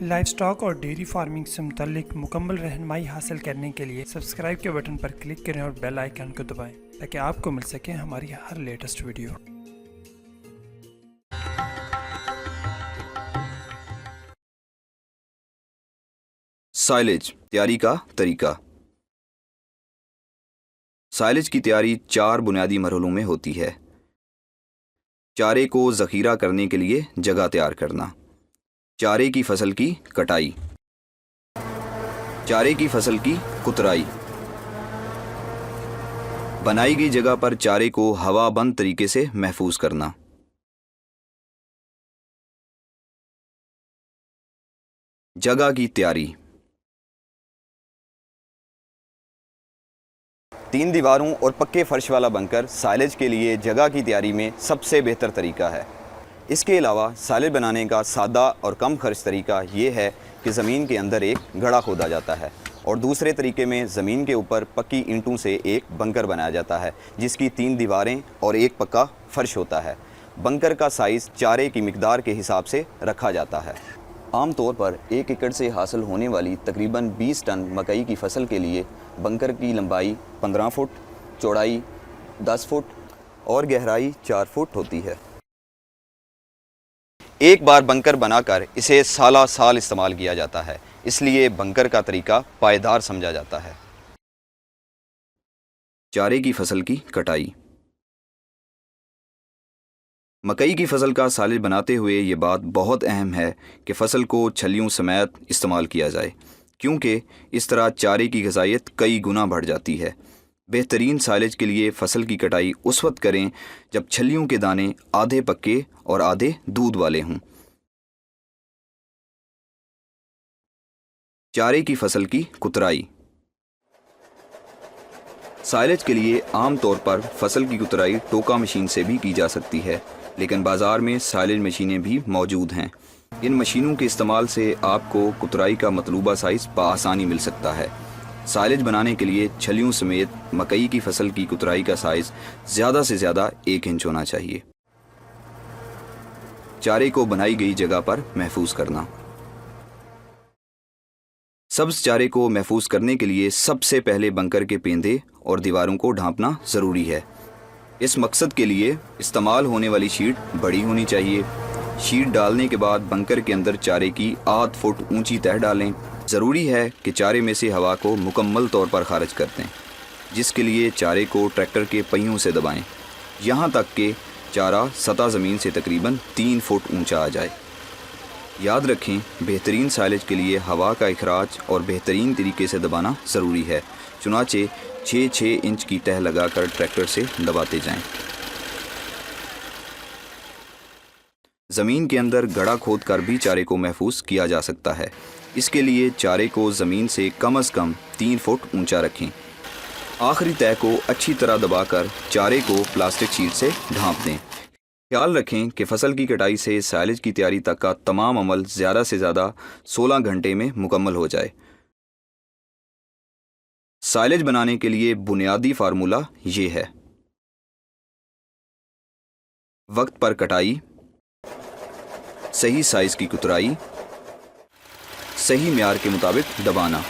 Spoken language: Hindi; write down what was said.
लाइवस्टॉक और डेयरी फार्मिंग से मुतल्लिक मुकम्मल रहनुमाई हासिल करने के लिए सब्सक्राइब के बटन पर क्लिक करें और बेल आइकन को दबाएं ताकि आपको मिल सके हमारी हर लेटेस्ट वीडियो। साइलेज तैयारी का तरीका। साइलेज की तैयारी 4 बुनियादी मरहलों में होती है। चारे को ज़ख़ीरा करने के लिए जगह तैयार करना, चारे की फसल की कटाई, चारे की फसल की कुतराई, बनाई गई जगह पर चारे को हवा बंद तरीके से महफूज करना, जगह की तैयारी। 3 दीवारों और पक्के फर्श वाला बंकर साइलेज के लिए जगह की तैयारी में सबसे बेहतर तरीका है। इसके अलावा साइलेज बनाने का सादा और कम खर्च तरीका ये है कि ज़मीन के अंदर एक गड्ढा खोदा जाता है और दूसरे तरीके में ज़मीन के ऊपर पक्की ईंटों से एक बंकर बनाया जाता है जिसकी 3 दीवारें और एक पक्का फर्श होता है। बंकर का साइज़ चारे की मिकदार के हिसाब से रखा जाता है। आम तौर पर 1 एकड़ से हासिल होने वाली तकरीबन 20 टन मकई की फसल के लिए बंकर की लंबाई 15 फुट, चौड़ाई 10 फुट और गहराई 4 फुट होती है। एक बार बंकर बनाकर इसे साला साल इस्तेमाल किया जाता है, इसलिए बंकर का तरीका पायदार समझा जाता है। चारे की फसल की कटाई। मकई की फसल का साइलेज बनाते हुए ये बात बहुत अहम है कि फसल को छलियों समेत इस्तेमाल किया जाए, क्योंकि इस तरह चारे की ग़िज़ाइयत कई गुना बढ़ जाती है। बेहतरीन साइलेज के लिए फसल की कटाई उस वक्त करें जब छलियों के दाने आधे पक्के और आधे दूध वाले हों। चारे की फसल की कुतराई। साइलेज के लिए आम तौर पर फसल की कुतराई टोका मशीन से भी की जा सकती है, लेकिन बाज़ार में साइलेज मशीनें भी मौजूद हैं। इन मशीनों के इस्तेमाल से आपको कुतराई का मतलूबा साइज़ बआसानी मिल सकता है। साइलेज बनाने के लिए छलियों समेत मकई की फसल की कुतराई का साइज़ ज़्यादा से ज़्यादा 1 इंच होना चाहिए। चारे को बनाई गई जगह पर महफूज करना। सब्ज़ चारे को महफूज करने के लिए सबसे पहले बंकर के पेंदे और दीवारों को ढांपना ज़रूरी है। इस मकसद के लिए इस्तेमाल होने वाली शीट बड़ी होनी चाहिए। शीट डालने के बाद बंकर के अंदर चारे की आध फुट ऊंची तह डालें। ज़रूरी है कि चारे में से हवा को मुकम्मल तौर पर खारिज कर दें, जिसके लिए चारे को ट्रैक्टर के पहियों से दबाएं, यहाँ तक कि चारा सतह ज़मीन से तकरीबन 3 फुट ऊंचा आ जाए। याद रखें, बेहतरीन साइलेज के लिए हवा का इखराज और बेहतरीन तरीके से दबाना ज़रूरी है। चुनाचे 6-6 इंच की तह लगाकर ट्रैक्टर से दबाते जाएं। ज़मीन के अंदर गड्ढा खोद कर भी चारे को महफूज किया जा सकता है। इसके लिए चारे को ज़मीन से कम 3 फुट ऊंचा रखें। आखिरी तह को अच्छी तरह दबाकर चारे को प्लास्टिक शीट से ढांप दें। ख्याल रखें कि फसल की कटाई से साइलेज की तैयारी तक का तमाम अमल ज़्यादा से ज़्यादा 16 घंटे में मुकम्मल हो जाए। साइलेज बनाने के लिए बुनियादी फार्मूला ये है: वक्त पर कटाई, सही साइज़ की कुतराई, सही म्यार के मुताबिक दबाना।